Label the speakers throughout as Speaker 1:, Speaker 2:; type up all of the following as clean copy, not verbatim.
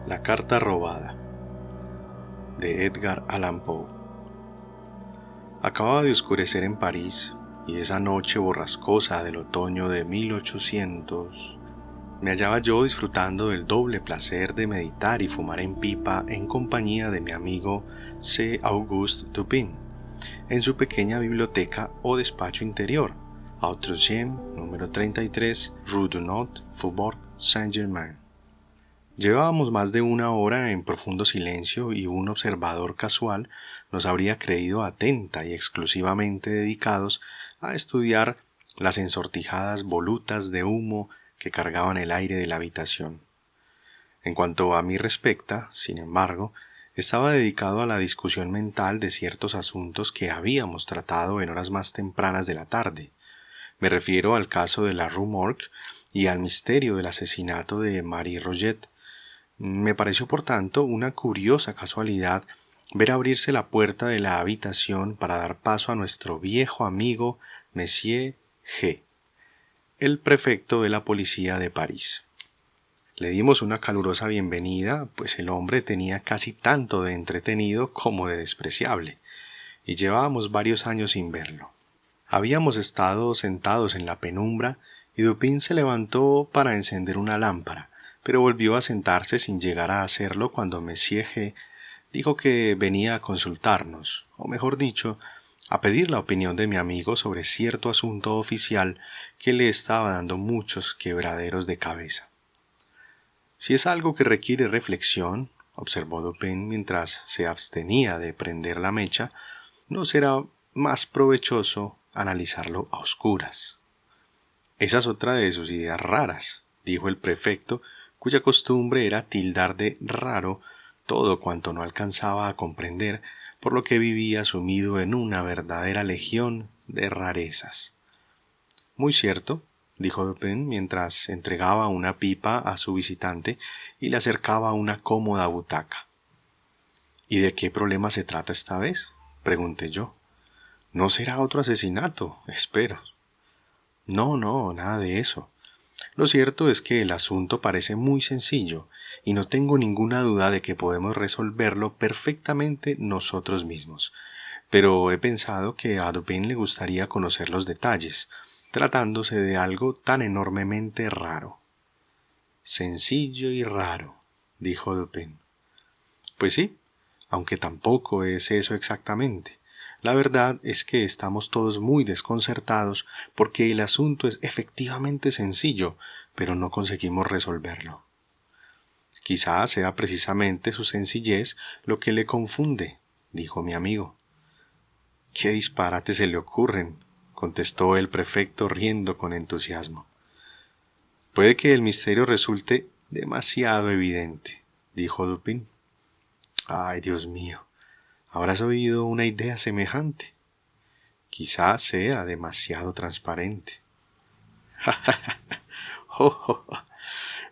Speaker 1: La carta robada, de Edgar Allan Poe. Acababa de oscurecer en París, y esa noche borrascosa del otoño de 1800 me hallaba yo disfrutando del doble placer de meditar y fumar en pipa en compañía de mi amigo C. Auguste Dupin, en su pequeña biblioteca o despacho interior, au 3e, número 33, Rue Dunot, Faubourg Saint-Germain. Llevábamos más de una hora en profundo silencio y un observador casual nos habría creído atenta y exclusivamente dedicados a estudiar las ensortijadas volutas de humo que cargaban el aire de la habitación. En cuanto a mí respecta, sin embargo, estaba dedicado a la discusión mental de ciertos asuntos que habíamos tratado en horas más tempranas de la tarde. Me refiero al caso de la Rue Morgue y al misterio del asesinato de Marie Roget. Me pareció, por tanto, una curiosa casualidad ver abrirse la puerta de la habitación para dar paso a nuestro viejo amigo Monsieur G., el prefecto de la policía de París. Le dimos una calurosa bienvenida, pues el hombre tenía casi tanto de entretenido como de despreciable, y llevábamos varios años sin verlo. Habíamos estado sentados en la penumbra y Dupin se levantó para encender una lámpara, pero volvió a sentarse sin llegar a hacerlo cuando Monsieur G. dijo que venía a consultarnos, o mejor dicho, a pedir la opinión de mi amigo sobre cierto asunto oficial que le estaba dando muchos quebraderos de cabeza. Si es algo que requiere reflexión, observó Dupin mientras se abstenía de prender la mecha, no será más provechoso analizarlo a oscuras. Esa es otra de sus ideas raras, dijo el prefecto, cuya costumbre era tildar de raro todo cuanto no alcanzaba a comprender, por lo que vivía sumido en una verdadera legión de rarezas. Muy cierto, dijo Dupin mientras entregaba una pipa a su visitante y le acercaba una cómoda butaca. ¿Y de qué problema se trata esta vez?, pregunté yo. No será otro asesinato, espero. No, nada de eso. Lo cierto es que el asunto parece muy sencillo y no tengo ninguna duda de que podemos resolverlo perfectamente nosotros mismos, pero he pensado que a Dupin le gustaría conocer los detalles, tratándose de algo tan enormemente raro. Sencillo y raro, dijo Dupin. Pues sí, aunque tampoco es eso exactamente. La verdad es que estamos todos muy desconcertados porque el asunto es efectivamente sencillo, pero no conseguimos resolverlo. Quizá sea precisamente su sencillez lo que le confunde, dijo mi amigo. ¿Qué disparates se le ocurren?, contestó el prefecto riendo con entusiasmo. Puede que el misterio resulte demasiado evidente, dijo Dupin. Ay, Dios mío. ¿Habrás oído una idea semejante? Quizás sea demasiado transparente.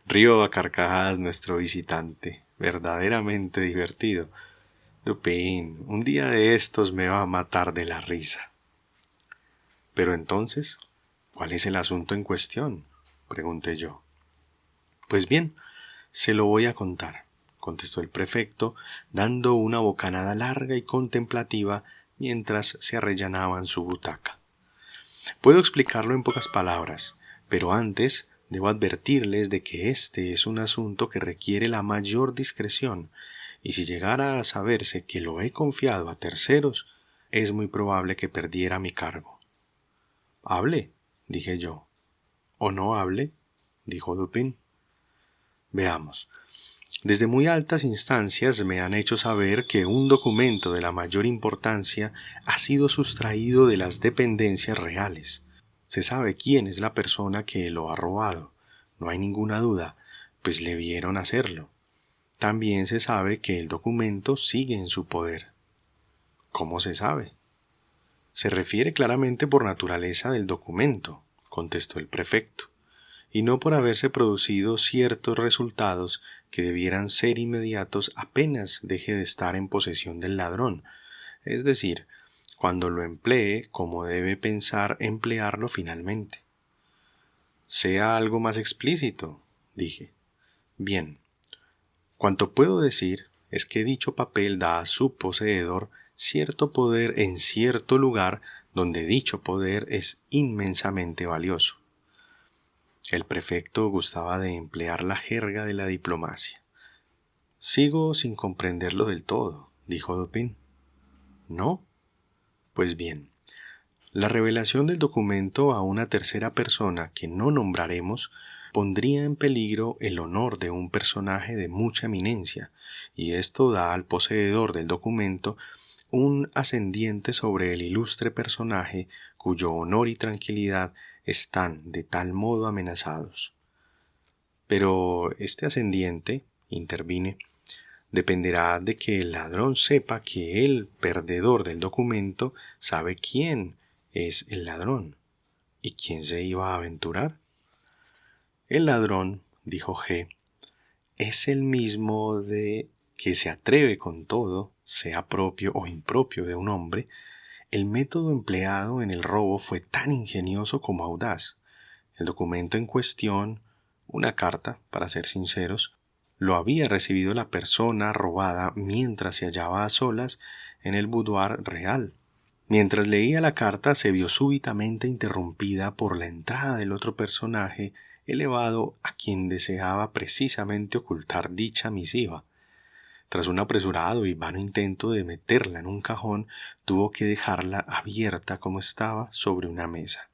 Speaker 1: Río a carcajadas nuestro visitante, verdaderamente divertido. Dupin, un día de estos me va a matar de la risa. Pero entonces, ¿cuál es el asunto en cuestión?, pregunté yo. Pues bien, se lo voy a contar, contestó el prefecto, dando una bocanada larga y contemplativa mientras se arrellanaba en su butaca. Puedo explicarlo en pocas palabras, pero antes debo advertirles de que este es un asunto que requiere la mayor discreción, y si llegara a saberse que lo he confiado a terceros, es muy probable que perdiera mi cargo. Hable, dije yo. ¿O no hable?, dijo Dupin. Veamos. Desde muy altas instancias me han hecho saber que un documento de la mayor importancia ha sido sustraído de las dependencias reales. Se sabe quién es la persona que lo ha robado, no hay ninguna duda, pues le vieron hacerlo. También se sabe que el documento sigue en su poder. ¿Cómo se sabe? Se refiere claramente por naturaleza del documento, contestó el prefecto, y no por haberse producido ciertos resultados que debieran ser inmediatos apenas deje de estar en posesión del ladrón, es decir, cuando lo emplee como debe pensar emplearlo finalmente. Sea algo más explícito, dije. Bien. Cuanto puedo decir es que dicho papel da a su poseedor cierto poder en cierto lugar donde dicho poder es inmensamente valioso. El prefecto gustaba de emplear la jerga de la diplomacia. «Sigo sin comprenderlo del todo», dijo Dupin. «¿No? Pues bien, la revelación del documento a una tercera persona que no nombraremos pondría en peligro el honor de un personaje de mucha eminencia, y esto da al poseedor del documento un ascendiente sobre el ilustre personaje cuyo honor y tranquilidad están de tal modo amenazados. Pero este ascendiente, intervine, dependerá de que el ladrón sepa que el perdedor del documento sabe quién es el ladrón. ¿Y quién se iba a aventurar? El ladrón, dijo G, es el mismo de que se atreve con todo, sea propio o impropio de un hombre. El método empleado en el robo fue tan ingenioso como audaz. El documento en cuestión, una carta, para ser sinceros, lo había recibido la persona robada mientras se hallaba a solas en el boudoir real. Mientras leía la carta se vio súbitamente interrumpida por la entrada del otro personaje elevado a quien deseaba precisamente ocultar dicha misiva. Tras un apresurado y vano intento de meterla en un cajón, tuvo que dejarla abierta como estaba sobre una mesa.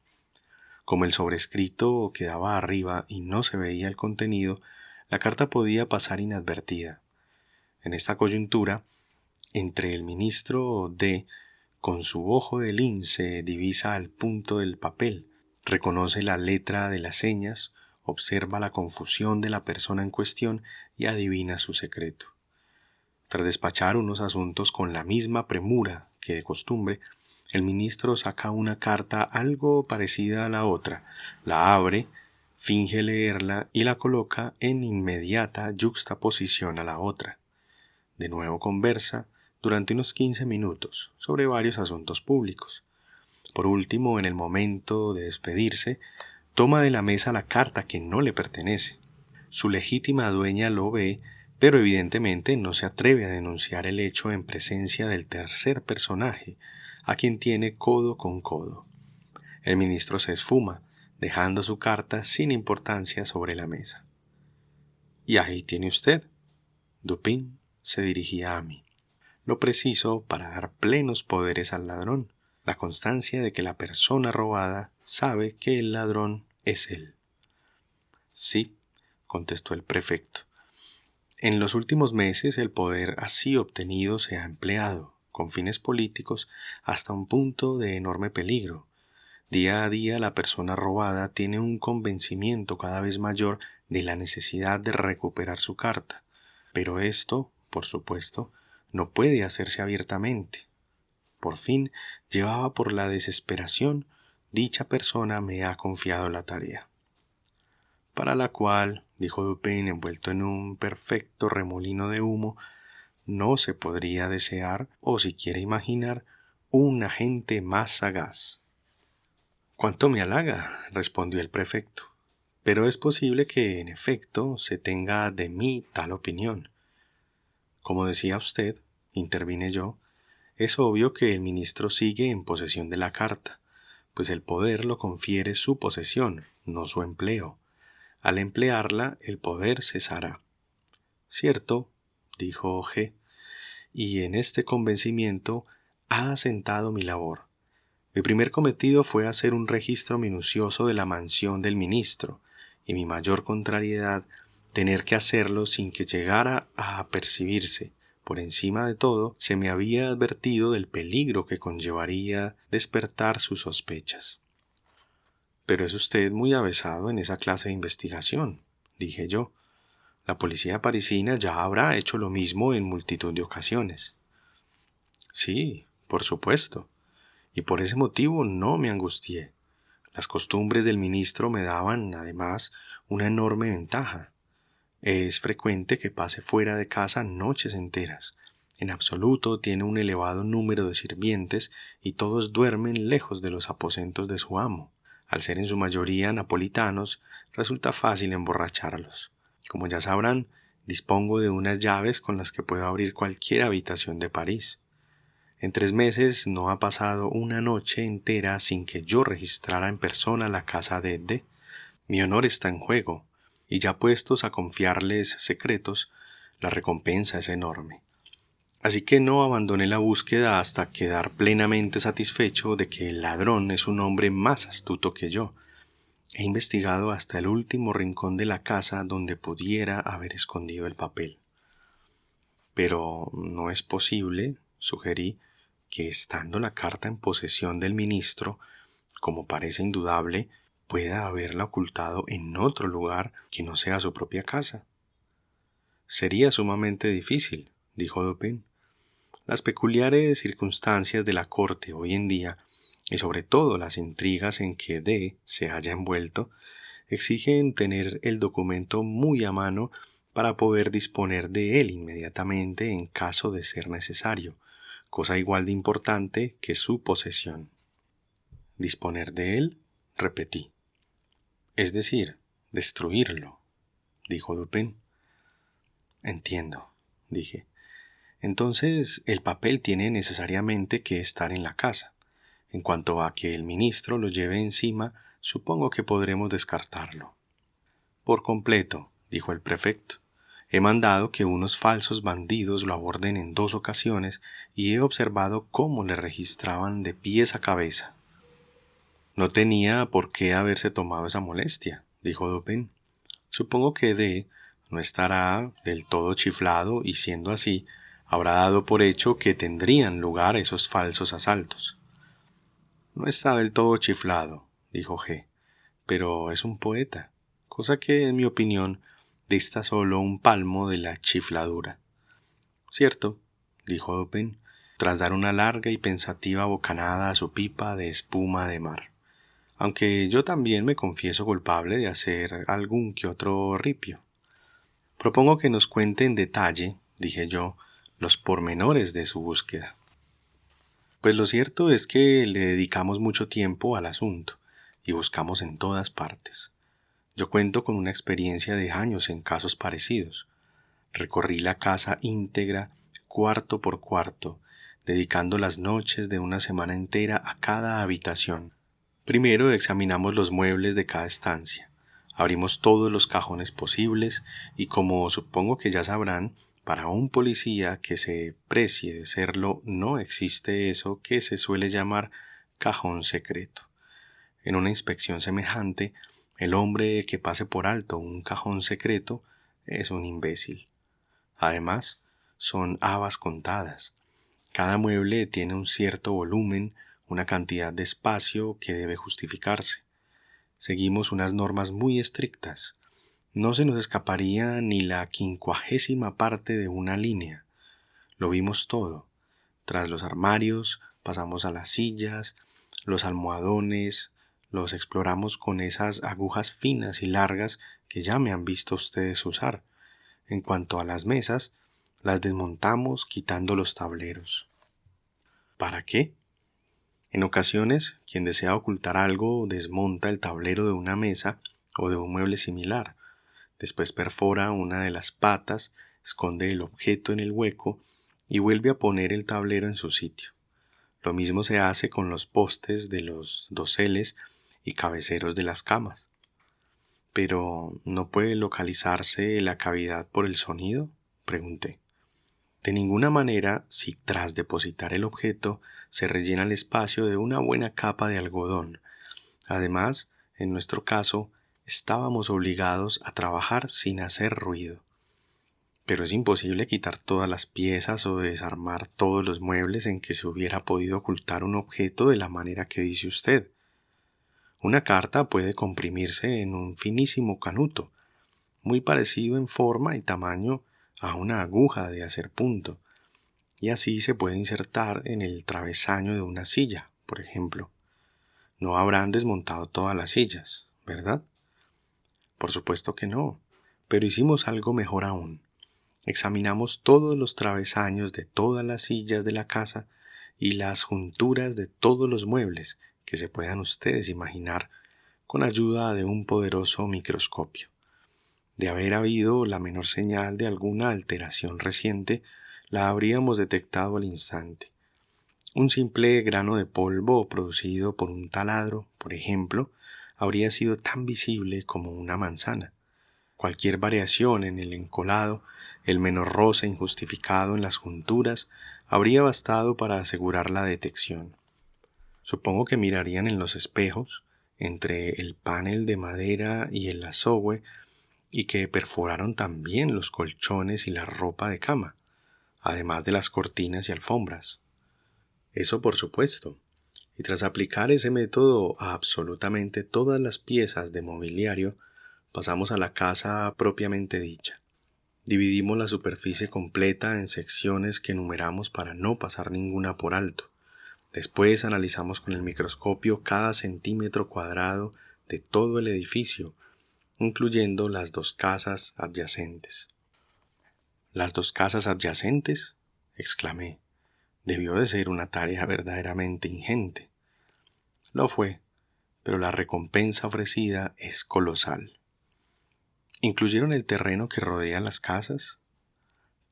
Speaker 1: Como el sobrescrito quedaba arriba y no se veía el contenido, la carta podía pasar inadvertida. En esta coyuntura, entre el ministro D, con su ojo de lince divisa al punto del papel, reconoce la letra de las señas, observa la confusión de la persona en cuestión y adivina su secreto. Tras despachar unos asuntos con la misma premura que de costumbre, el ministro saca una carta algo parecida a la otra, la abre, finge leerla y la coloca en inmediata yuxtaposición a la otra. De nuevo conversa durante unos 15 minutos sobre varios asuntos públicos. Por último, en el momento de despedirse, toma de la mesa la carta que no le pertenece. Su legítima dueña lo ve, pero evidentemente no se atreve a denunciar el hecho en presencia del tercer personaje, a quien tiene codo con codo. El ministro se esfuma, dejando su carta sin importancia sobre la mesa. «Y ahí tiene usted». Dupin se dirigía a mí. Lo preciso para dar plenos poderes al ladrón, la constancia de que la persona robada sabe que el ladrón es él. «Sí», contestó el prefecto. «En los últimos meses el poder así obtenido se ha empleado, con fines políticos, hasta un punto de enorme peligro. Día a día la persona robada tiene un convencimiento cada vez mayor de la necesidad de recuperar su carta, pero esto, por supuesto, no puede hacerse abiertamente. Por fin, llevada por la desesperación, dicha persona me ha confiado la tarea, para la cual, dijo Dupin envuelto en un perfecto remolino de humo, no se podría desear, o siquiera imaginar, un agente más sagaz. «Cuánto me halaga», respondió el prefecto, «pero es posible que, en efecto, se tenga de mí tal opinión». «Como decía usted», intervine yo, «es obvio que el ministro sigue en posesión de la carta, pues el poder lo confiere su posesión, no su empleo. Al emplearla, el poder cesará». «Cierto», dijo G, «y en este convencimiento ha asentado mi labor. Mi primer cometido fue hacer un registro minucioso de la mansión del ministro, y mi mayor contrariedad, tener que hacerlo sin que llegara a apercibirse. Por encima de todo, se me había advertido del peligro que conllevaría despertar sus sospechas». «Pero es usted muy avesado en esa clase de investigación», dije yo. «La policía parisina ya habrá hecho lo mismo en multitud de ocasiones». «Sí, por supuesto, y por ese motivo no me angustié. Las costumbres del ministro me daban, además, una enorme ventaja. Es frecuente que pase fuera de casa noches enteras. En absoluto tiene un elevado número de sirvientes y todos duermen lejos de los aposentos de su amo. Al ser en su mayoría napolitanos, resulta fácil emborracharlos. Como ya sabrán, Dispongo de unas llaves con las que puedo abrir cualquier habitación de París. En 3 meses no ha pasado una noche entera sin que yo registrara en persona la casa de D. Mi honor está en juego, y ya puestos a confiarles secretos, la recompensa es enorme. Así que no abandoné la búsqueda hasta quedar plenamente satisfecho de que el ladrón es un hombre más astuto que yo. He investigado hasta el último rincón de la casa donde pudiera haber escondido el papel. Pero no es posible, sugerí, que estando la carta en posesión del ministro, como parece indudable, pueda haberla ocultado en otro lugar que no sea su propia casa. Sería sumamente difícil, dijo Dupin. Las peculiares circunstancias de la corte hoy en día, y sobre todo las intrigas en que D se haya envuelto, exigen tener el documento muy a mano para poder disponer de él inmediatamente en caso de ser necesario, cosa igual de importante que su posesión. ¿Disponer de él? Repetí. Es decir, destruirlo, dijo Dupin. Entiendo, dije. Entonces, el papel tiene necesariamente que estar en la casa. En cuanto a que el ministro lo lleve encima, supongo que podremos descartarlo. Por completo, dijo el prefecto. He mandado que unos falsos bandidos lo aborden en 2 ocasiones y he observado cómo le registraban de pies a cabeza. No tenía por qué haberse tomado esa molestia, dijo Dupin. Supongo que D no estará del todo chiflado y siendo así, habrá dado por hecho que tendrían lugar esos falsos asaltos. No está del todo chiflado, dijo G, pero es un poeta, cosa que, en mi opinión, dista solo un palmo de la chifladura. Cierto, dijo Dupin, tras dar una larga y pensativa bocanada a su pipa de espuma de mar. Aunque yo también me confieso culpable de hacer algún que otro ripio. Propongo que nos cuente en detalle, dije yo, los pormenores de su búsqueda. Pues lo cierto es que le dedicamos mucho tiempo al asunto y buscamos en todas partes. Yo cuento con una experiencia de años en casos parecidos. Recorrí la casa íntegra, cuarto por cuarto, dedicando las noches de una semana entera a cada habitación. Primero examinamos los muebles de cada estancia. Abrimos todos los cajones posibles y, como supongo que ya sabrán, para un policía que se precie de serlo no existe eso que se suele llamar cajón secreto. En una inspección semejante, el hombre que pase por alto un cajón secreto es un imbécil. Además, son habas contadas. Cada mueble tiene un cierto volumen, una cantidad de espacio que debe justificarse. Seguimos unas normas muy estrictas. No se nos escaparía ni la 50ª parte de una línea. Lo vimos todo. Tras los armarios, pasamos a las sillas, los almohadones, los exploramos con esas agujas finas y largas que ya me han visto ustedes usar. En cuanto a las mesas, las desmontamos quitando los tableros. ¿Para qué? En ocasiones, quien desea ocultar algo desmonta el tablero de una mesa o de un mueble similar. Después perfora una de las patas, esconde el objeto en el hueco y vuelve a poner el tablero en su sitio. Lo mismo se hace con los postes de los doseles y cabeceros de las camas. ¿Pero no puede localizarse la cavidad por el sonido?, pregunté. De ninguna manera si tras depositar el objeto se rellena el espacio de una buena capa de algodón. Además, en nuestro caso, estábamos obligados a trabajar sin hacer ruido. Pero es imposible quitar todas las piezas o desarmar todos los muebles en que se hubiera podido ocultar un objeto de la manera que dice usted. Una carta puede comprimirse en un finísimo canuto, muy parecido en forma y tamaño a una aguja de hacer punto, y así se puede insertar en el travesaño de una silla, por ejemplo. No habrán desmontado todas las sillas, ¿verdad? Por supuesto que no, pero hicimos algo mejor aún. Examinamos todos los travesaños de todas las sillas de la casa y las junturas de todos los muebles que se puedan ustedes imaginar con ayuda de un poderoso microscopio. De haber habido la menor señal de alguna alteración reciente, la habríamos detectado al instante. Un simple grano de polvo producido por un taladro, por ejemplo, habría sido tan visible como una manzana. Cualquier variación en el encolado, el menor roce injustificado en las junturas, habría bastado para asegurar la detección. Supongo que mirarían en los espejos, entre el panel de madera y el azogue, y que perforaron también los colchones y la ropa de cama, además de las cortinas y alfombras. Eso por supuesto. Y tras aplicar ese método a absolutamente todas las piezas de mobiliario, pasamos a la casa propiamente dicha. Dividimos la superficie completa en secciones que numeramos para no pasar ninguna por alto. Después analizamos con el microscopio cada centímetro cuadrado de todo el edificio, incluyendo las 2 casas adyacentes. ¿Las 2 casas adyacentes?, exclamé. Debió de ser una tarea verdaderamente ingente. Lo fue, pero la recompensa ofrecida es colosal. ¿Incluyeron el terreno que rodea las casas?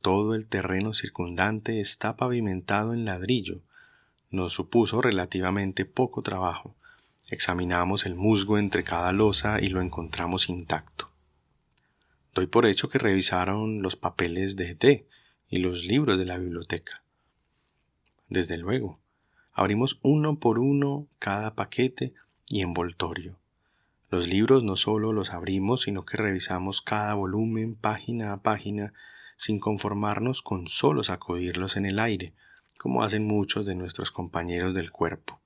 Speaker 1: Todo el terreno circundante está pavimentado en ladrillo. Nos supuso relativamente poco trabajo. Examinamos el musgo entre cada losa y lo encontramos intacto. Doy por hecho que revisaron los papeles de té y los libros de la biblioteca. Desde luego, abrimos uno por uno cada paquete y envoltorio. Los libros no solo los abrimos, sino que revisamos cada volumen página a página sin conformarnos con solo sacudirlos en el aire, como hacen muchos de nuestros compañeros del cuerpo.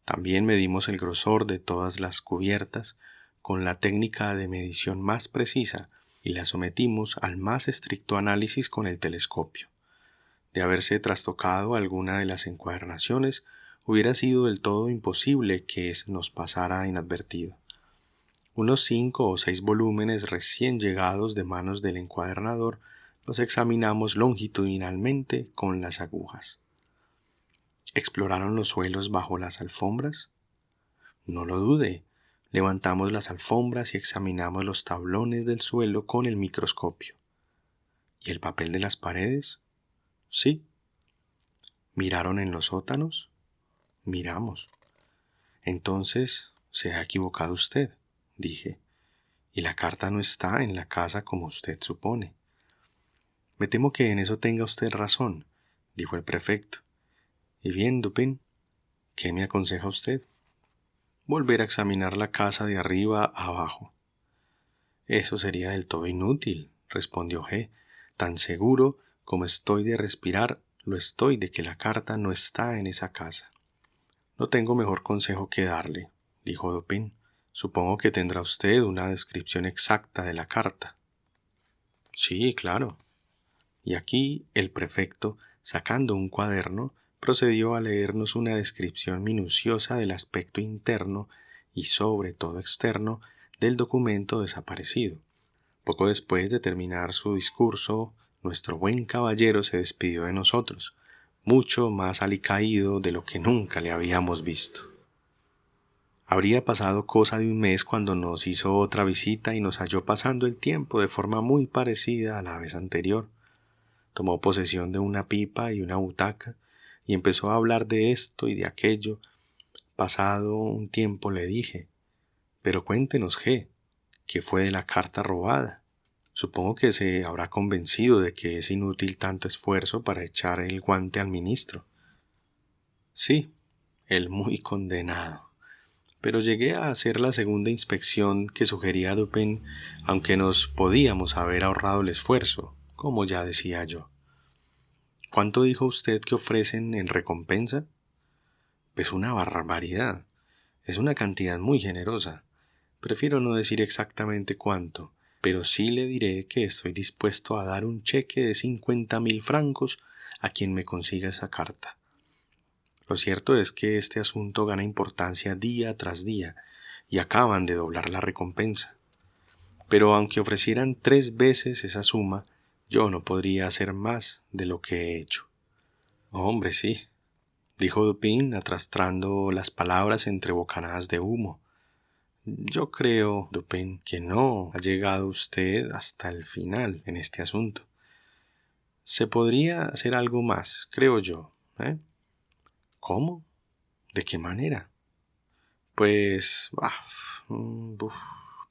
Speaker 1: También medimos el grosor de todas las cubiertas con la técnica de medición más precisa y las sometimos al más estricto análisis con el telescopio. De haberse trastocado alguna de las encuadernaciones, hubiera sido del todo imposible que nos pasara inadvertido. Unos 5 o 6 volúmenes recién llegados de manos del encuadernador los examinamos longitudinalmente con las agujas. ¿Exploraron los suelos bajo las alfombras? No lo dude. Levantamos las alfombras y examinamos los tablones del suelo con el microscopio. ¿Y el papel de las paredes? Sí. ¿Miraron en los sótanos? Miramos. Entonces, se ha equivocado usted, dije, y la carta no está en la casa como usted supone. Me temo que en eso tenga usted razón, dijo el prefecto. Y bien, Dupin, ¿qué me aconseja usted? Volver a examinar la casa de arriba a abajo. Eso sería del todo inútil, respondió G. Tan seguro como estoy de respirar, lo estoy de que la carta no está en esa casa. No tengo mejor consejo que darle, dijo Dupin. Supongo que tendrá usted una descripción exacta de la carta. Sí, claro. Y aquí el prefecto, sacando un cuaderno, procedió a leernos una descripción minuciosa del aspecto interno y sobre todo externo del documento desaparecido. Poco después de terminar su discurso, nuestro buen caballero se despidió de nosotros, mucho más alicaído de lo que nunca le habíamos visto. Habría pasado cosa de un mes cuando nos hizo otra visita y nos halló pasando el tiempo de forma muy parecida a la vez anterior. Tomó posesión de una pipa y una butaca y empezó a hablar de esto y de aquello. Pasado un tiempo le dije: «Pero cuéntenos, G, ¿qué fue de la carta robada? Supongo que se habrá convencido de que es inútil tanto esfuerzo para echar el guante al ministro». Sí, el muy condenado. Pero llegué a hacer la segunda inspección que sugería Dupin, aunque nos podíamos haber ahorrado el esfuerzo, como ya decía yo. ¿Cuánto dijo usted que ofrecen en recompensa? Pues una barbaridad. Es una cantidad muy generosa. Prefiero no decir exactamente cuánto, pero sí le diré que estoy dispuesto a dar un cheque de 50.000 francos a quien me consiga esa carta. Lo cierto es que este asunto gana importancia día tras día y acaban de doblar la recompensa. Pero aunque ofrecieran 3 veces esa suma, yo no podría hacer más de lo que he hecho. Hombre, sí, dijo Dupin, arrastrando las palabras entre bocanadas de humo. Yo creo, Dupin, que no ha llegado usted hasta el final en este asunto. Se podría hacer algo más, creo yo, ¿eh? ¿Cómo? ¿De qué manera? Pues,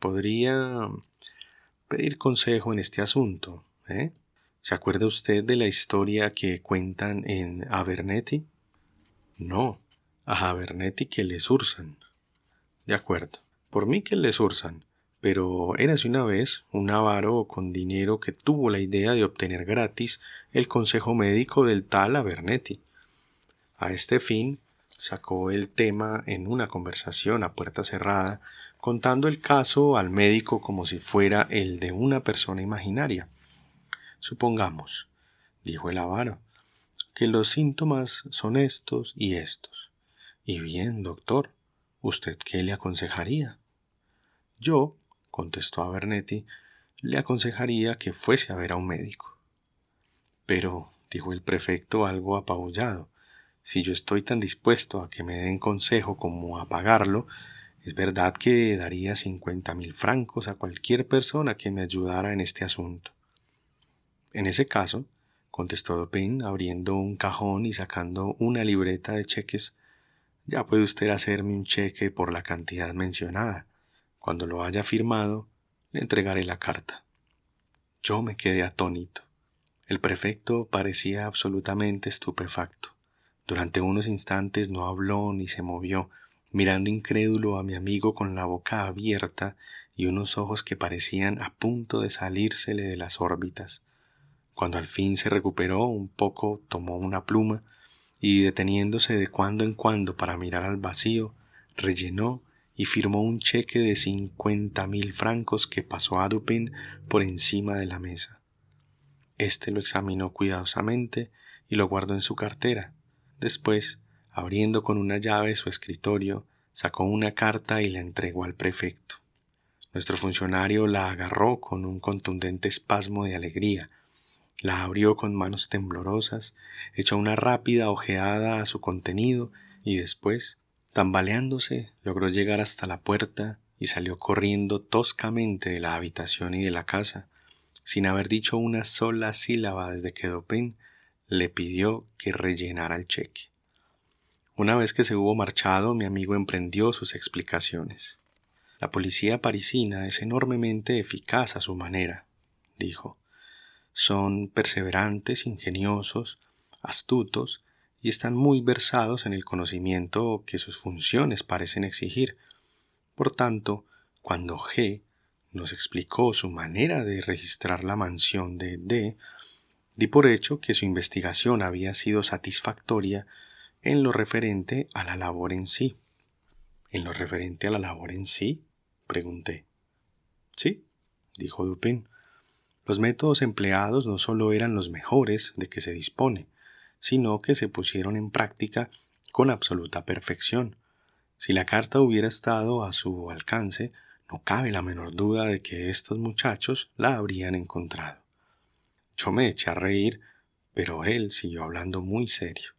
Speaker 1: podría pedir consejo en este asunto, ¿eh? ¿Se acuerda usted de la historia que cuentan en Abernethy? No, a Abernethy que le zurzan. De acuerdo, por mí que le zurzan, pero érase una vez un avaro con dinero que tuvo la idea de obtener gratis el consejo médico del tal Abernethy. A este fin, sacó el tema en una conversación a puerta cerrada, contando el caso al médico como si fuera el de una persona imaginaria. Supongamos, dijo el avaro, que los síntomas son estos y estos. Y bien, doctor, ¿usted qué le aconsejaría? Yo, contestó Abernethy, le aconsejaría que fuese a ver a un médico. Pero, dijo el prefecto algo apabullado, si yo estoy tan dispuesto a que me den consejo como a pagarlo, es verdad que daría 50.000 francos a cualquier persona que me ayudara en este asunto. En ese caso, contestó Dupin, abriendo un cajón y sacando una libreta de cheques, ya puede usted hacerme un cheque por la cantidad mencionada. Cuando lo haya firmado, le entregaré la carta. Yo me quedé atónito. El prefecto parecía absolutamente estupefacto. Durante unos instantes no habló ni se movió, mirando incrédulo a mi amigo con la boca abierta y unos ojos que parecían a punto de salírsele de las órbitas. Cuando al fin se recuperó un poco, tomó una pluma y, deteniéndose de cuando en cuando para mirar al vacío, rellenó y firmó un cheque de 50.000 francos que pasó a Dupin por encima de la mesa. Este lo examinó cuidadosamente y lo guardó en su cartera. Después, abriendo con una llave su escritorio, sacó una carta y la entregó al prefecto. Nuestro funcionario la agarró con un contundente espasmo de alegría, la abrió con manos temblorosas, echó una rápida ojeada a su contenido y después, tambaleándose, logró llegar hasta la puerta y salió corriendo toscamente de la habitación y de la casa, sin haber dicho una sola sílaba desde que Dupin le pidió que rellenara el cheque. Una vez que se hubo marchado, mi amigo emprendió sus explicaciones. La policía parisina es enormemente eficaz a su manera, dijo. Son perseverantes, ingeniosos, astutos y están muy versados en el conocimiento que sus funciones parecen exigir. Por tanto, cuando G nos explicó su manera de registrar la mansión de D, di por hecho que su investigación había sido satisfactoria en lo referente a la labor en sí. ¿En lo referente a la labor en sí?, pregunté. Sí, dijo Dupin. Los métodos empleados no solo eran los mejores de que se dispone, sino que se pusieron en práctica con absoluta perfección. Si la carta hubiera estado a su alcance, no cabe la menor duda de que estos muchachos la habrían encontrado. Yo me eché a reír, pero él siguió hablando muy serio.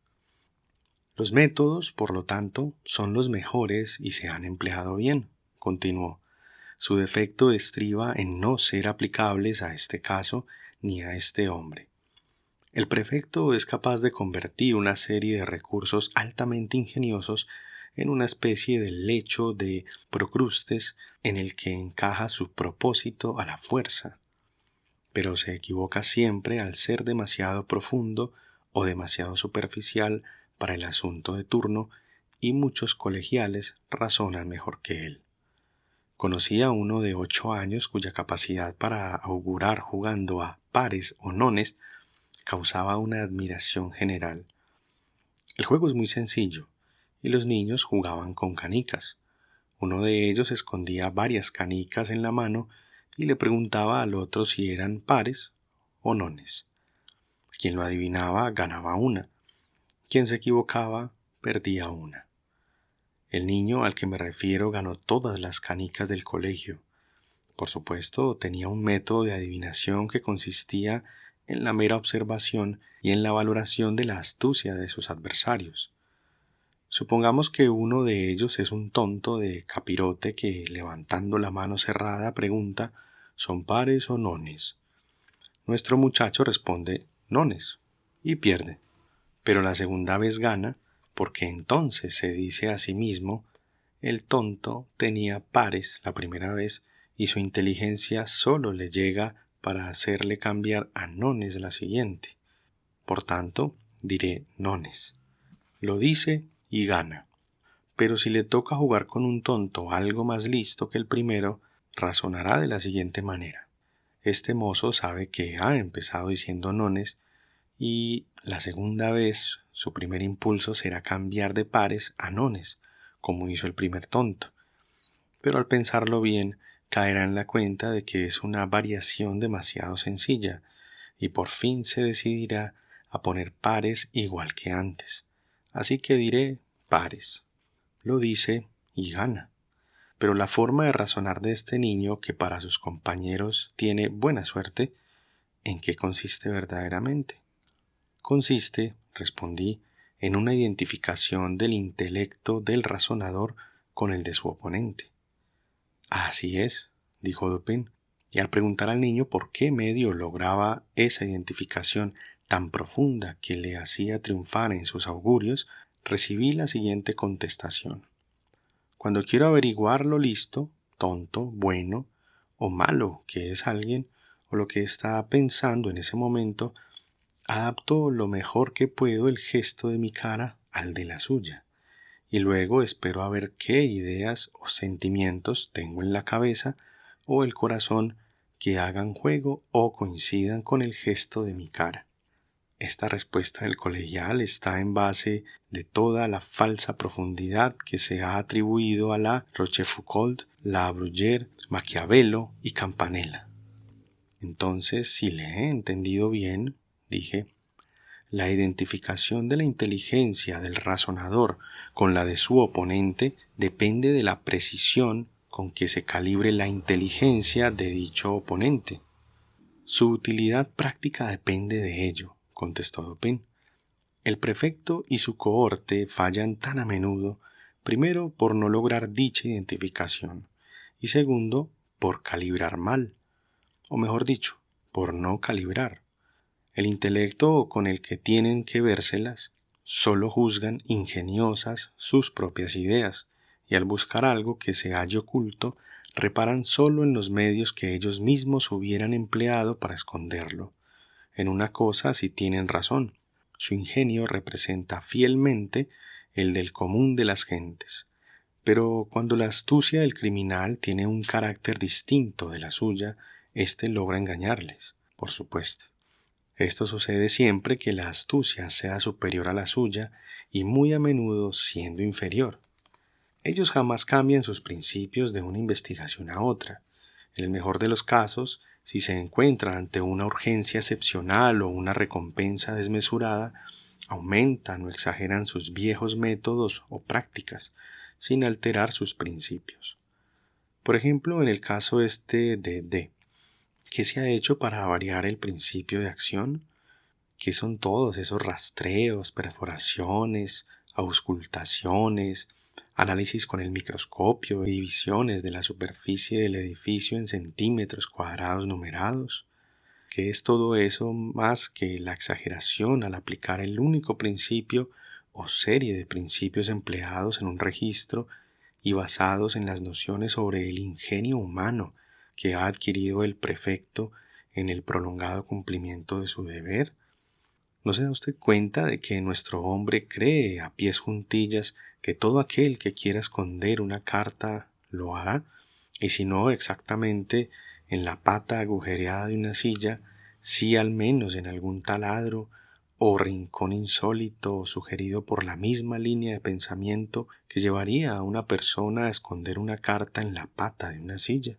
Speaker 1: Los métodos, por lo tanto, son los mejores y se han empleado bien, continuó. Su defecto estriba en no ser aplicables a este caso ni a este hombre. El prefecto es capaz de convertir una serie de recursos altamente ingeniosos en una especie de lecho de procrustes en el que encaja su propósito a la fuerza, pero se equivoca siempre al ser demasiado profundo o demasiado superficial para el asunto de turno, y muchos colegiales razonan mejor que él. Conocí a uno de 8 años cuya capacidad para augurar jugando a pares o nones causaba una admiración general. El juego es muy sencillo, y los niños jugaban con canicas. Uno de ellos escondía varias canicas en la mano y le preguntaba al otro si eran pares o nones. Quien lo adivinaba ganaba una. Quien se equivocaba perdía una. El niño al que me refiero ganó todas las canicas del colegio. Por supuesto, tenía un método de adivinación que consistía en la mera observación y en la valoración de la astucia de sus adversarios. Supongamos que uno de ellos es un tonto de capirote que, levantando la mano cerrada, pregunta ¿son pares o nones? Nuestro muchacho responde nones y pierde. Pero la segunda vez gana porque entonces se dice a sí mismo el tonto tenía pares la primera vez y su inteligencia solo le llega para hacerle cambiar a nones la siguiente. Por tanto, diré nones. Lo dice y gana. Pero si le toca jugar con un tonto algo más listo que el primero, razonará de la siguiente manera. Este mozo sabe que ha empezado diciendo nones y la segunda vez su primer impulso será cambiar de pares a nones, como hizo el primer tonto. Pero al pensarlo bien, caerá en la cuenta de que es una variación demasiado sencilla y por fin se decidirá a poner pares igual que antes. Así que diré pares. Lo dice y gana. Pero la forma de razonar de este niño, que para sus compañeros tiene buena suerte, ¿en qué consiste verdaderamente? Consiste, respondí, en una identificación del intelecto del razonador con el de su oponente. Así es, dijo Dupin, y al preguntar al niño por qué medio lograba esa identificación tan profunda que le hacía triunfar en sus augurios, recibí la siguiente contestación. Cuando quiero averiguar lo listo, tonto, bueno o malo que es alguien, o lo que está pensando en ese momento, adapto lo mejor que puedo el gesto de mi cara al de la suya, y luego espero a ver qué ideas o sentimientos tengo en la cabeza o el corazón que hagan juego o coincidan con el gesto de mi cara. Esta respuesta del colegial está en base de toda la falsa profundidad que se ha atribuido a la Rochefoucauld, la Bruyère, Maquiavelo y Campanella. Entonces, si le he entendido bien, dije, la identificación de la inteligencia del razonador con la de su oponente depende de la precisión con que se calibre la inteligencia de dicho oponente. Su utilidad práctica depende de ello, contestó Dupin. El prefecto y su cohorte fallan tan a menudo, primero por no lograr dicha identificación, y segundo por calibrar mal, o mejor dicho, por no calibrar. El intelecto con el que tienen que vérselas solo juzgan ingeniosas sus propias ideas, y al buscar algo que se halle oculto, reparan solo en los medios que ellos mismos hubieran empleado para esconderlo. En una cosa sí tienen razón, su ingenio representa fielmente el del común de las gentes. Pero cuando la astucia del criminal tiene un carácter distinto de la suya, éste logra engañarles, por supuesto. Esto sucede siempre que la astucia sea superior a la suya y muy a menudo siendo inferior. Ellos jamás cambian sus principios de una investigación a otra. En el mejor de los casos, si se encuentran ante una urgencia excepcional o una recompensa desmesurada, aumentan o exageran sus viejos métodos o prácticas, sin alterar sus principios. Por ejemplo, en el caso de D. ¿Qué se ha hecho para variar el principio de acción? ¿Qué son todos esos rastreos, perforaciones, auscultaciones, análisis con el microscopio y divisiones de la superficie del edificio en centímetros cuadrados numerados? ¿Qué es todo eso más que la exageración al aplicar el único principio o serie de principios empleados en un registro y basados en las nociones sobre el ingenio humano que ha adquirido el prefecto en el prolongado cumplimiento de su deber? ¿No se da usted cuenta de que nuestro hombre cree a pies juntillas que todo aquel que quiera esconder una carta lo hará? Y si no exactamente en la pata agujereada de una silla, sí al menos en algún taladro o rincón insólito sugerido por la misma línea de pensamiento que llevaría a una persona a esconder una carta en la pata de una silla.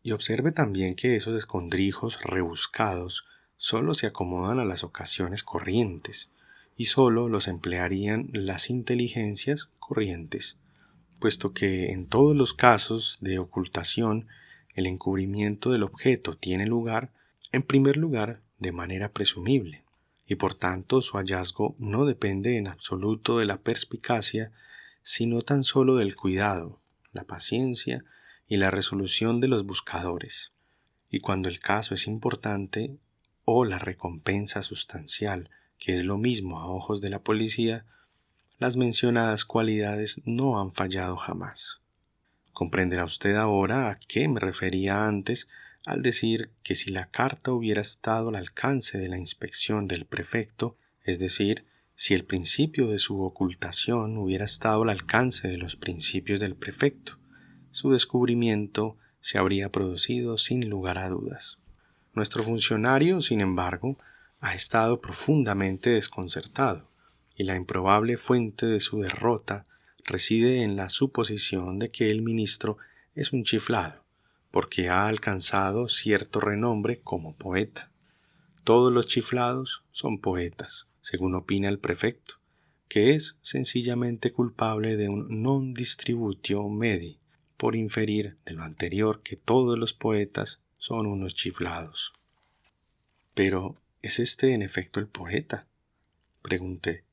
Speaker 1: Y observe también que esos escondrijos rebuscados solo se acomodan a las ocasiones corrientes, y solo los emplearían las inteligencias corrientes, puesto que en todos los casos de ocultación el encubrimiento del objeto tiene lugar, en primer lugar, de manera presumible, y por tanto su hallazgo no depende en absoluto de la perspicacia, sino tan solo del cuidado, la paciencia y la resolución de los buscadores. Y cuando el caso es importante, o la recompensa sustancial, que es lo mismo a ojos de la policía, las mencionadas cualidades no han fallado jamás. Comprenderá usted ahora a qué me refería antes al decir que si la carta hubiera estado al alcance de la inspección del prefecto, es decir, si el principio de su ocultación hubiera estado al alcance de los principios del prefecto, su descubrimiento se habría producido sin lugar a dudas. Nuestro funcionario, sin embargo, ha estado profundamente desconcertado, y la improbable fuente de su derrota reside en la suposición de que el ministro es un chiflado, porque ha alcanzado cierto renombre como poeta. Todos los chiflados son poetas, según opina el prefecto, que es sencillamente culpable de un non distributio medi, por inferir de lo anterior que todos los poetas son unos chiflados. Pero, ¿es este en efecto el poeta?, pregunté.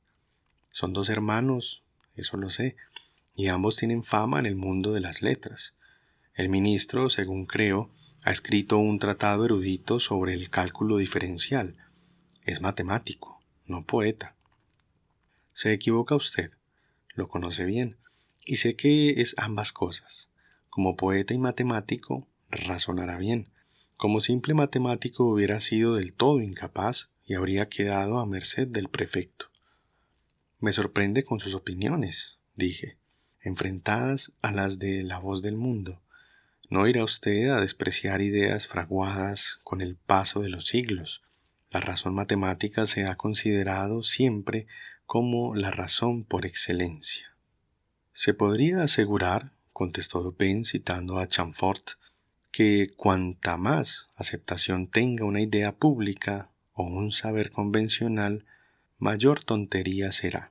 Speaker 1: Son dos hermanos, eso lo sé, y ambos tienen fama en el mundo de las letras. El ministro, según creo, ha escrito un tratado erudito sobre el cálculo diferencial. Es matemático, no poeta. Se equivoca usted, lo conoce bien, y sé que es ambas cosas. Como poeta y matemático, razonará bien. Como simple matemático hubiera sido del todo incapaz y habría quedado a merced del prefecto. Me sorprende con sus opiniones, dije, enfrentadas a las de la voz del mundo. No irá usted a despreciar ideas fraguadas con el paso de los siglos. La razón matemática se ha considerado siempre como la razón por excelencia. Se podría asegurar, contestó Dupin citando a Chamfort, que cuanta más aceptación tenga una idea pública o un saber convencional, mayor tontería será.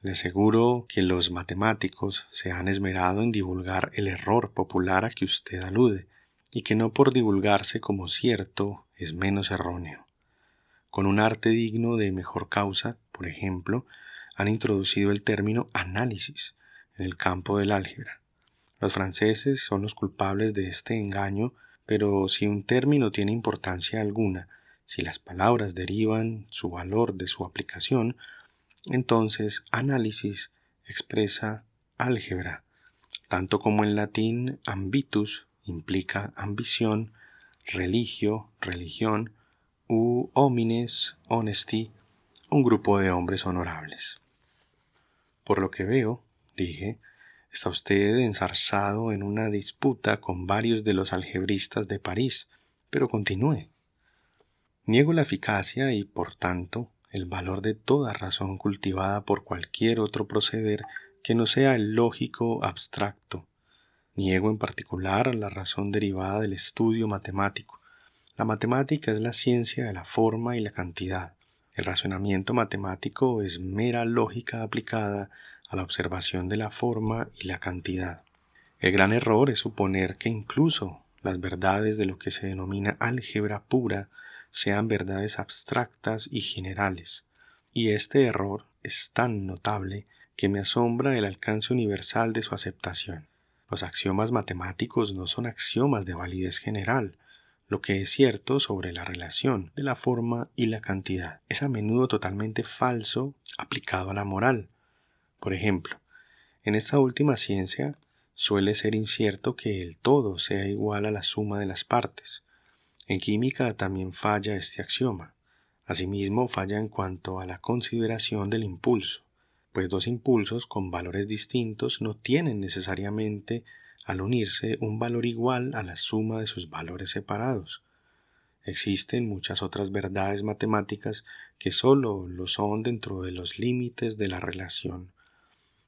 Speaker 1: Le aseguro que los matemáticos se han esmerado en divulgar el error popular a que usted alude, y que no por divulgarse como cierto es menos erróneo. Con un arte digno de mejor causa, por ejemplo, han introducido el término análisis en el campo del álgebra. Los franceses son los culpables de este engaño, pero si un término tiene importancia alguna, si las palabras derivan su valor de su aplicación, entonces análisis expresa álgebra, tanto como en latín ambitus implica ambición, religio, religión, u homines honesti, un grupo de hombres honorables. Por lo que veo, dije, está usted enzarzado en una disputa con varios de los algebristas de París, pero continúe. Niego la eficacia y, por tanto, el valor de toda razón cultivada por cualquier otro proceder que no sea el lógico abstracto. Niego en particular la razón derivada del estudio matemático. La matemática es la ciencia de la forma y la cantidad. El razonamiento matemático es mera lógica aplicada a la observación de la forma y la cantidad. El gran error es suponer que incluso las verdades de lo que se denomina álgebra pura sean verdades abstractas y generales, y este error es tan notable que me asombra el alcance universal de su aceptación. Los axiomas matemáticos no son axiomas de validez general. Lo que es cierto sobre la relación de la forma y la cantidad es a menudo totalmente falso aplicado a la moral. Por ejemplo, en esta última ciencia suele ser incierto que el todo sea igual a la suma de las partes. En química también falla este axioma. Asimismo, falla en cuanto a la consideración del impulso, pues dos impulsos con valores distintos no tienen necesariamente al unirse un valor igual a la suma de sus valores separados. Existen muchas otras verdades matemáticas que sólo lo son dentro de los límites de la relación.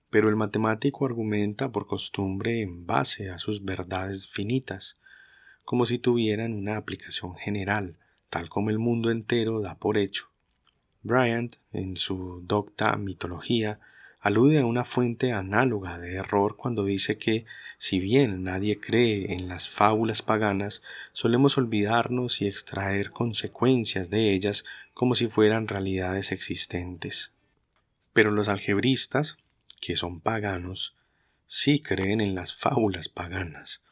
Speaker 1: Pero el matemático argumenta por costumbre en base a sus verdades finitas, como si tuvieran una aplicación general, tal como el mundo entero da por hecho. Bryant, en su Docta Mitología, alude a una fuente análoga de error cuando dice que, si bien nadie cree en las fábulas paganas, solemos olvidarnos y extraer consecuencias de ellas como si fueran realidades existentes. Pero los algebristas, que son paganos, sí creen en las fábulas paganas,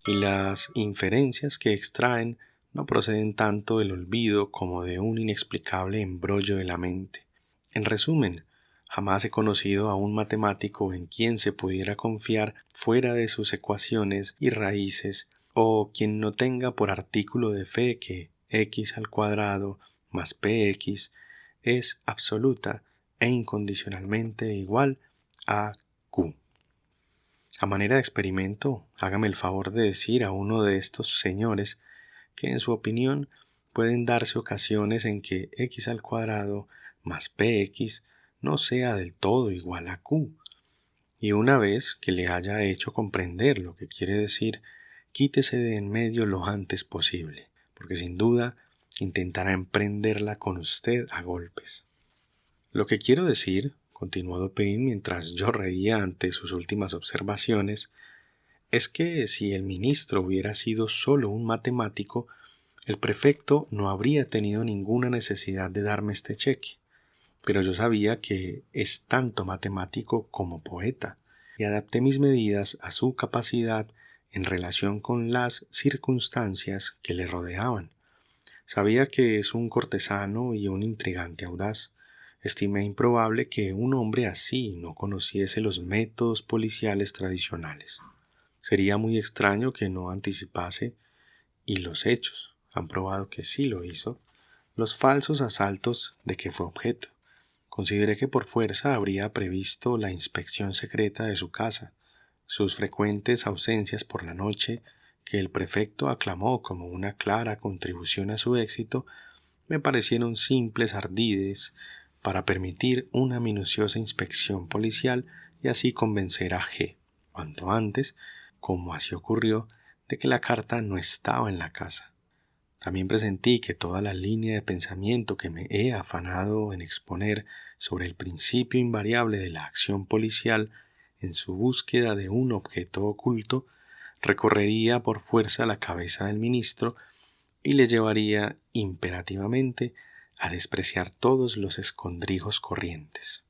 Speaker 1: y las inferencias que extraen no proceden tanto del olvido como de un inexplicable embrollo de la mente. En resumen, jamás he conocido a un matemático en quien se pudiera confiar fuera de sus ecuaciones y raíces, o quien no tenga por artículo de fe que x al cuadrado más px es absoluta e incondicionalmente igual a q. A manera de experimento, hágame el favor de decir a uno de estos señores que en su opinión pueden darse ocasiones en que x al cuadrado más px no sea del todo igual a q, y una vez que le haya hecho comprender lo que quiere decir, quítese de en medio lo antes posible, porque sin duda intentará emprenderla con usted a golpes. Lo que quiero decir, continuó Dupin mientras yo reía ante sus últimas observaciones, es que si el ministro hubiera sido solo un matemático, el prefecto no habría tenido ninguna necesidad de darme este cheque. Pero yo sabía que es tanto matemático como poeta, y adapté mis medidas a su capacidad en relación con las circunstancias que le rodeaban. Sabía que es un cortesano y un intrigante audaz. Estimé improbable que un hombre así no conociese los métodos policiales tradicionales. Sería muy extraño que no anticipase, y los hechos han probado que sí lo hizo, los falsos asaltos de que fue objeto. Consideré que por fuerza habría previsto la inspección secreta de su casa, sus frecuentes ausencias por la noche, que el prefecto aclamó como una clara contribución a su éxito, me parecieron simples ardides para permitir una minuciosa inspección policial y así convencer a G, cuanto antes, como así ocurrió, de que la carta no estaba en la casa. También presentí que toda la línea de pensamiento que me he afanado en exponer sobre el principio invariable de la acción policial en su búsqueda de un objeto oculto recorrería por fuerza la cabeza del ministro y le llevaría imperativamente a despreciar todos los escondrijos corrientes.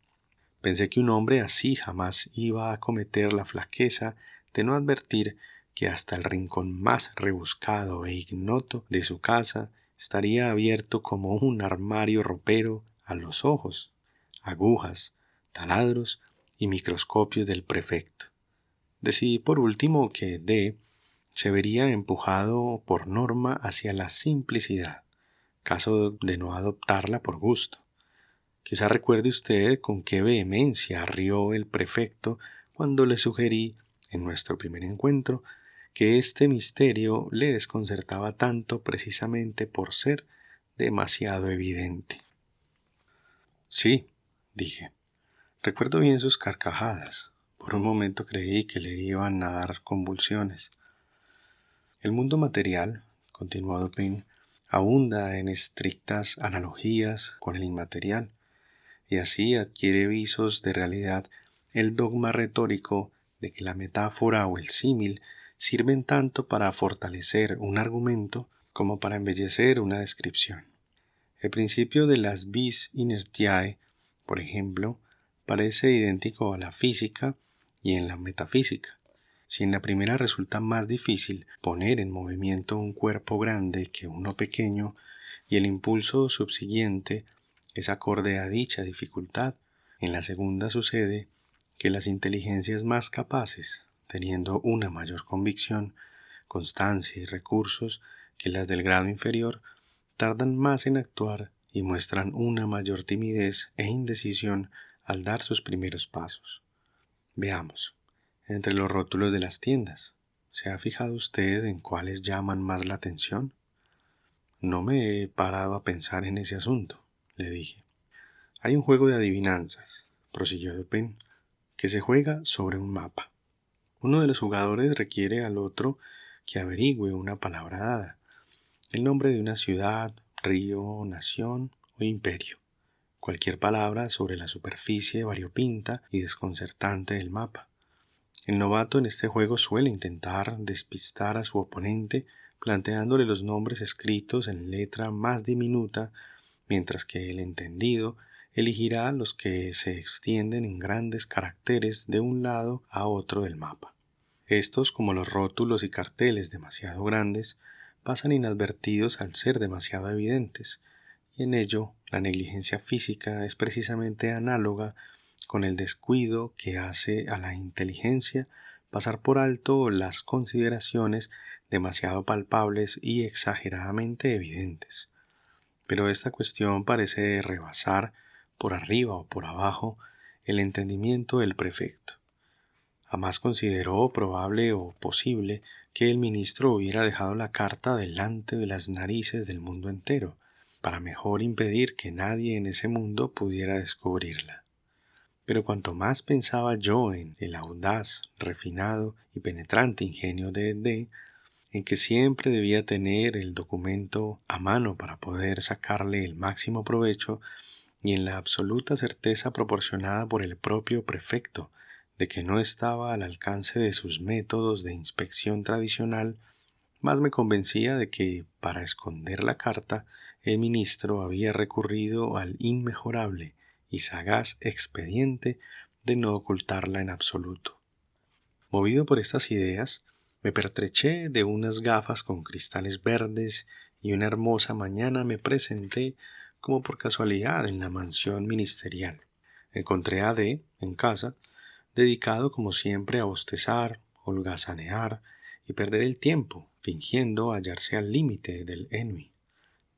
Speaker 1: Pensé que un hombre así jamás iba a cometer la flaqueza de no advertir que hasta el rincón más rebuscado e ignoto de su casa estaría abierto como un armario ropero a los ojos, agujas, taladros y microscopios del prefecto. Decidí por último que D se vería empujado por norma hacia la simplicidad, caso de no adoptarla por gusto. Quizá recuerde usted con qué vehemencia rió el prefecto cuando le sugerí, en nuestro primer encuentro, que este misterio le desconcertaba tanto precisamente por ser demasiado evidente. Sí, dije. Recuerdo bien sus carcajadas. Por un momento creí que le iban a dar convulsiones. El mundo material, continuó Dupin, abunda en estrictas analogías con el inmaterial, y así adquiere visos de realidad el dogma retórico de que la metáfora o el símil sirven tanto para fortalecer un argumento como para embellecer una descripción. El principio de las vis inertiae, por ejemplo, parece idéntico a la física y en la metafísica. Si en la primera resulta más difícil poner en movimiento un cuerpo grande que uno pequeño, y el impulso subsiguiente es acorde a dicha dificultad, en la segunda sucede que las inteligencias más capaces, teniendo una mayor convicción, constancia y recursos que las del grado inferior, tardan más en actuar y muestran una mayor timidez e indecisión al dar sus primeros pasos. Veamos, entre los rótulos de las tiendas, ¿se ha fijado usted en cuáles llaman más la atención? No me he parado a pensar en ese asunto, le dije. Hay un juego de adivinanzas, prosiguió Dupin, que se juega sobre un mapa. Uno de los jugadores requiere al otro que averigüe una palabra dada, el nombre de una ciudad, río, nación o imperio. cualquier palabra sobre la superficie variopinta y desconcertante del mapa. El novato en este juego suele intentar despistar a su oponente planteándole los nombres escritos en letra más diminuta, mientras que el entendido elegirá los que se extienden en grandes caracteres de un lado a otro del mapa. Estos, como los rótulos y carteles demasiado grandes, pasan inadvertidos al ser demasiado evidentes, y en ello la negligencia física es precisamente análoga con el descuido que hace a la inteligencia pasar por alto las consideraciones demasiado palpables y exageradamente evidentes. Pero esta cuestión parece rebasar, por arriba o por abajo, el entendimiento del prefecto. Jamás consideró probable o posible que el ministro hubiera dejado la carta delante de las narices del mundo entero, para mejor impedir que nadie en ese mundo pudiera descubrirla. Pero cuanto más pensaba yo en el audaz, refinado y penetrante ingenio de D., en que siempre debía tener el documento a mano para poder sacarle el máximo provecho, y en la absoluta certeza proporcionada por el propio prefecto de que no estaba al alcance de sus métodos de inspección tradicional, más me convencía de que, para esconder la carta, el ministro había recurrido al inmejorable y sagaz expediente de no ocultarla en absoluto. Movido por estas ideas, me pertreché de unas gafas con cristales verdes y una hermosa mañana me presenté como por casualidad en la mansión ministerial. Encontré a D. en casa, dedicado como siempre a bostezar, holgazanear y perder el tiempo, fingiendo hallarse al límite del ennui.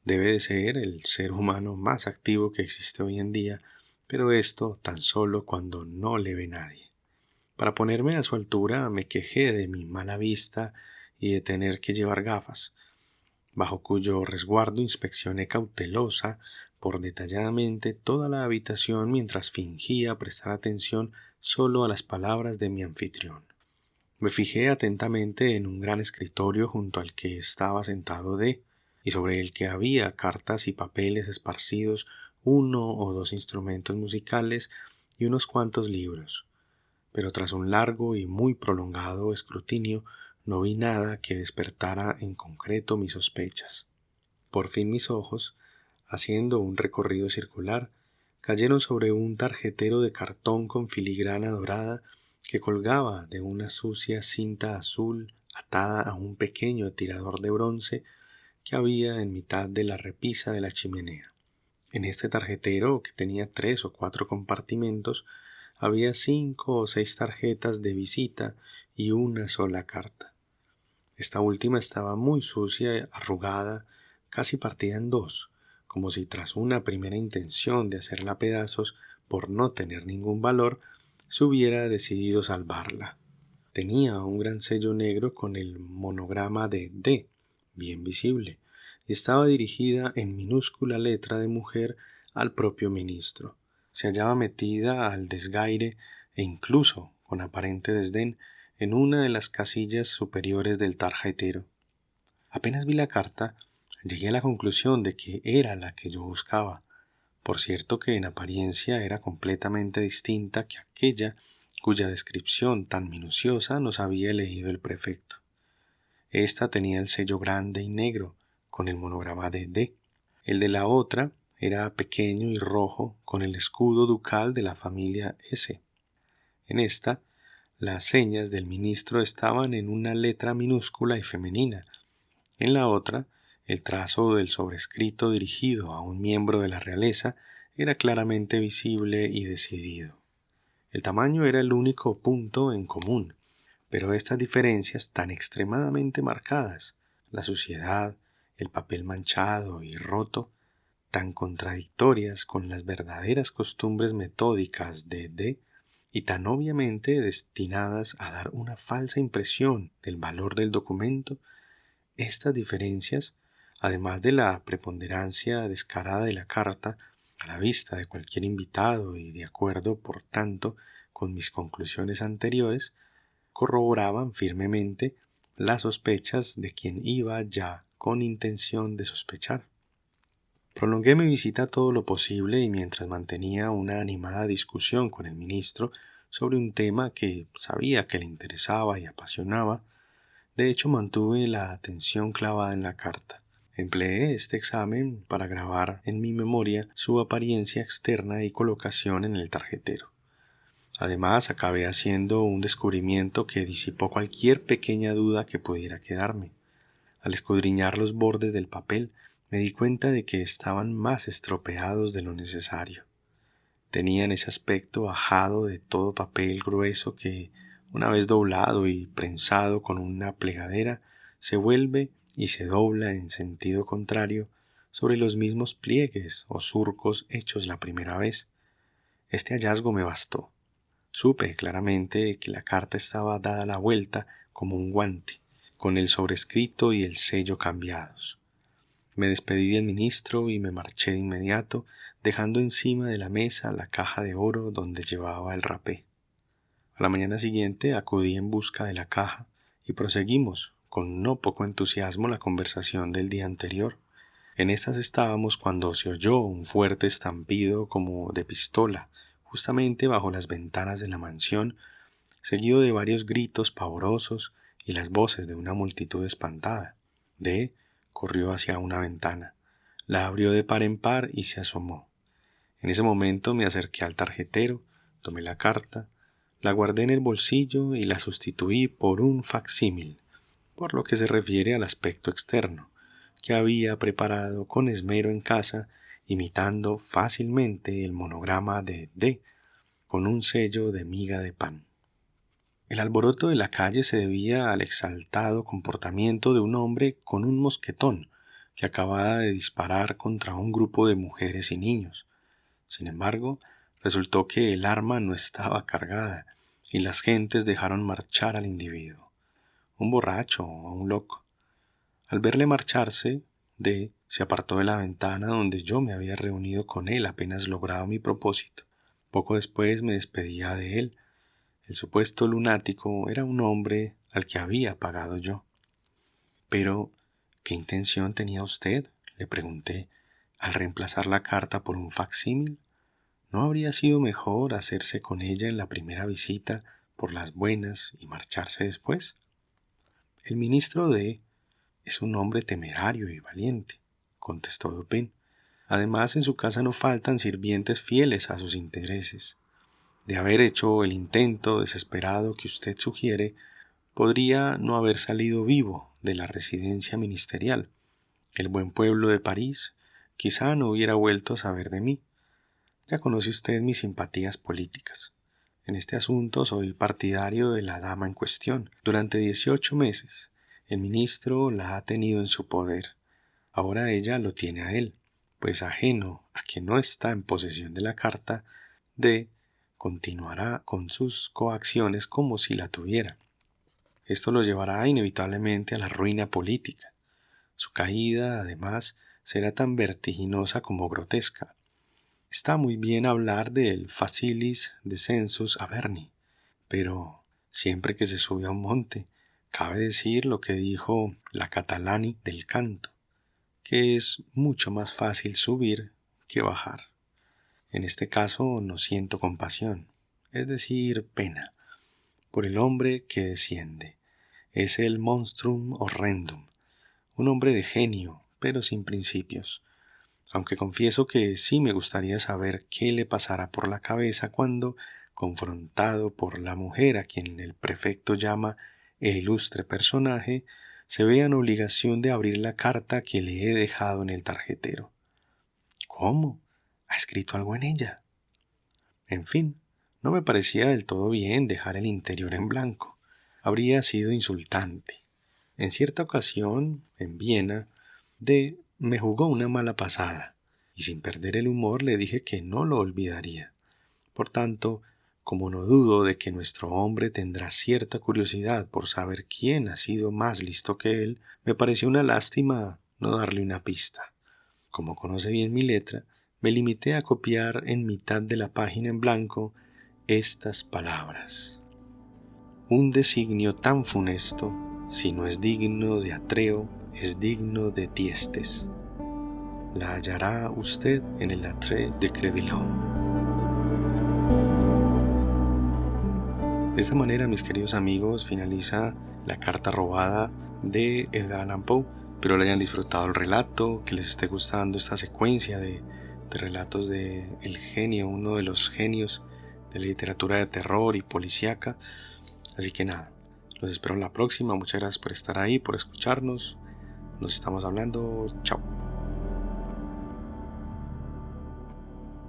Speaker 1: Debe de ser el ser humano más activo que existe hoy en día, pero esto tan solo cuando no le ve nadie. Para ponerme a su altura me quejé de mi mala vista y de tener que llevar gafas, bajo cuyo resguardo inspeccioné cautelosa por detalladamente toda la habitación mientras fingía prestar atención solo a las palabras de mi anfitrión. Me fijé atentamente en un gran escritorio junto al que estaba sentado D., y sobre el que había cartas y papeles esparcidos, uno o dos instrumentos musicales y unos cuantos libros. Pero tras un largo y muy prolongado escrutinio no vi nada que despertara en concreto mis sospechas. Por fin mis ojos, haciendo un recorrido circular, cayeron sobre un tarjetero de cartón con filigrana dorada que colgaba de una sucia cinta azul atada a un pequeño tirador de bronce que había en mitad de la repisa de la chimenea. En este tarjetero, que tenía 3 o 4 compartimentos, había 5 o 6 tarjetas de visita y una sola carta. Esta última estaba muy sucia, arrugada, casi partida en dos, como si tras una primera intención de hacerla pedazos por no tener ningún valor, se hubiera decidido salvarla. Tenía un gran sello negro con el monograma de D, bien visible, y estaba dirigida en minúscula letra de mujer al propio ministro. Se hallaba metida al desgaire e incluso, con aparente desdén, en una de las casillas superiores del tarjetero. Apenas vi la carta, llegué a la conclusión de que era la que yo buscaba. Por cierto que en apariencia era completamente distinta que aquella cuya descripción tan minuciosa nos había leído el prefecto. Esta tenía el sello grande y negro, con el monograma de D. El de la otra era pequeño y rojo, con el escudo ducal de la familia S. En esta, las señas del ministro estaban en una letra minúscula y femenina. En la otra, el trazo del sobrescrito dirigido a un miembro de la realeza era claramente visible y decidido. El tamaño era el único punto en común, pero estas diferencias tan extremadamente marcadas, la suciedad, el papel manchado y roto, tan contradictorias con las verdaderas costumbres metódicas de D, y tan obviamente destinadas a dar una falsa impresión del valor del documento, estas diferencias, además de la preponderancia descarada de la carta, a la vista de cualquier invitado y de acuerdo, por tanto, con mis conclusiones anteriores, corroboraban firmemente las sospechas de quien iba ya con intención de sospechar. Prolongué mi visita todo lo posible y mientras mantenía una animada discusión con el ministro sobre un tema que sabía que le interesaba y apasionaba, de hecho mantuve la atención clavada en la carta. Empleé este examen para grabar en mi memoria su apariencia externa y colocación en el tarjetero. Además, acabé haciendo un descubrimiento que disipó cualquier pequeña duda que pudiera quedarme. Al escudriñar los bordes del papel, me di cuenta de que estaban más estropeados de lo necesario. Tenían ese aspecto ajado de todo papel grueso que, una vez doblado y prensado con una plegadera, se vuelve y se dobla en sentido contrario sobre los mismos pliegues o surcos hechos la primera vez. Este hallazgo me bastó. Supe claramente que la carta estaba dada la vuelta como un guante, con el sobrescrito y el sello cambiados. Me despedí del ministro y me marché de inmediato, dejando encima de la mesa la caja de oro donde llevaba el rapé. A la mañana siguiente acudí en busca de la caja y proseguimos, con no poco entusiasmo, la conversación del día anterior. En estas estábamos cuando se oyó un fuerte estampido como de pistola, justamente bajo las ventanas de la mansión, seguido de varios gritos pavorosos y las voces de una multitud espantada. D. corrió hacia una ventana, la abrió de par en par y se asomó. En ese momento me acerqué al tarjetero, tomé la carta, la guardé en el bolsillo y la sustituí por un facsímil, por lo que se refiere al aspecto externo, que había preparado con esmero en casa, imitando fácilmente el monograma de D, con un sello de miga de pan. El alboroto de la calle se debía al exaltado comportamiento de un hombre con un mosquetón que acababa de disparar contra un grupo de mujeres y niños. Sin embargo, resultó que el arma no estaba cargada y las gentes dejaron marchar al individuo, un borracho o un loco. Al verle marcharse, D. se apartó de la ventana donde yo me había reunido con él apenas logrado mi propósito. Poco después me despedía de él. El supuesto lunático era un hombre al que había pagado yo. Pero, ¿qué intención tenía usted?, le pregunté, al reemplazar la carta por un facsímil. ¿No habría sido mejor hacerse con ella en la primera visita por las buenas y marcharse después? El ministro D. es un hombre temerario y valiente, contestó Dupin. Además, en su casa no faltan sirvientes fieles a sus intereses. De haber hecho el intento desesperado que usted sugiere, podría no haber salido vivo de la residencia ministerial. El buen pueblo de París quizá no hubiera vuelto a saber de mí. Ya conoce usted mis simpatías políticas. En este asunto soy partidario de la dama en cuestión. Durante 18 meses el ministro la ha tenido en su poder. Ahora ella lo tiene a él, pues ajeno a que no está en posesión de la carta, D. continuará con sus coacciones como si la tuviera. Esto lo llevará inevitablemente a la ruina política. Su caída, además, será tan vertiginosa como grotesca. Está muy bien hablar del facilis descensus Averni, pero siempre que se sube a un monte, cabe decir lo que dijo la Catalani del canto, que es mucho más fácil subir que bajar. En este caso no siento compasión, es decir, pena, por el hombre que desciende. Es el monstrum horrendum, un hombre de genio, pero sin principios. Aunque confieso que sí me gustaría saber qué le pasará por la cabeza cuando, confrontado por la mujer a quien el prefecto llama el ilustre personaje, se vea en obligación de abrir la carta que le he dejado en el tarjetero. ¿Cómo? ¿Ha escrito algo en ella? En fin, no me parecía del todo bien dejar el interior en blanco. Habría sido insultante. En cierta ocasión, en Viena, D. me jugó una mala pasada, y sin perder el humor le dije que no lo olvidaría. Por tanto, como no dudo de que nuestro hombre tendrá cierta curiosidad por saber quién ha sido más listo que él, me pareció una lástima no darle una pista. Como conoce bien mi letra, me limité a copiar en mitad de la página en blanco estas palabras. Un designio tan funesto, si no es digno de Atreo, es digno de Tiestes. la hallará usted en el Atre de Crevillon. De esta manera, mis queridos amigos, finaliza La carta robada de Edgar Allan Poe. Espero le hayan disfrutado el relato, que les esté gustando esta secuencia de relatos de El Genio, uno de los genios de la literatura de terror y policíaca. Así que nada, los espero en la próxima. Muchas gracias por estar ahí, por escucharnos. Nos estamos hablando. Chao.